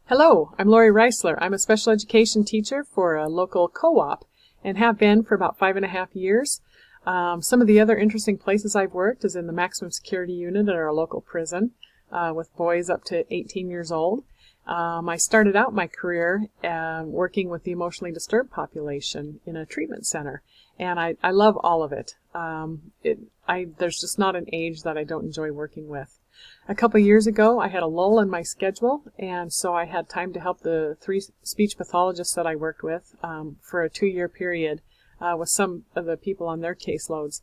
Hello, I'm Lori Reisler. I'm a special education teacher for a local co-op and have been for about 5.5 years. Some of the other interesting places I've worked is in the maximum security unit at our local prison with boys up to 18 years old. I started out my career working with the emotionally disturbed population in a treatment center, and I love all of it. There's just not an age that I don't enjoy working with. A couple years ago, I had a lull in my schedule, and so I had time to help the 3 speech pathologists that I worked with for a 2-year period with some of the people on their caseloads,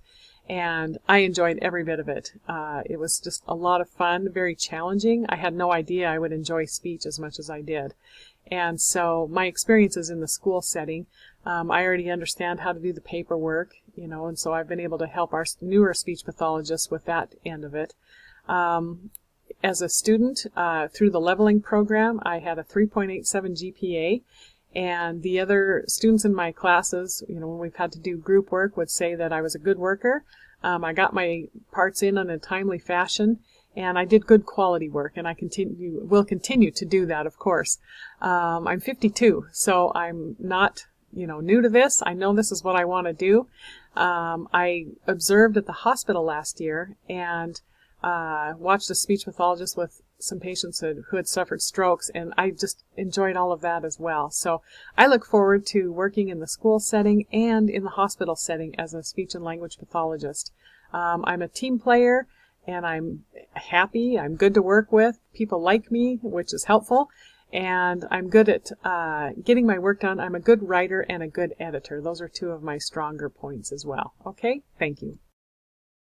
and I enjoyed every bit of it. It was just a lot of fun, very challenging. I had no idea I would enjoy speech as much as I did. And so my experiences in the school setting, I already understand how to do the paperwork, and so I've been able to help our newer speech pathologists with that end of it. As a student, through the leveling program, I had a 3.87 GPA, and the other students in my classes, when we've had to do group work, would say that I was a good worker. I got my parts in a timely fashion, and I did good quality work, and I will continue to do that, of course. I'm 52, so I'm not new to this. I know this is what I want to do. I observed at the hospital last year and watched a speech pathologist with some patients who had suffered strokes, and I just enjoyed all of that as well. So I look forward to working in the school setting and in the hospital setting as a speech and language pathologist. I'm a team player, and I'm happy. I'm good to work with. People like me, which is helpful, and I'm good at getting my work done. I'm a good writer and a good editor. Those are 2 of my stronger points as well. Okay, thank you.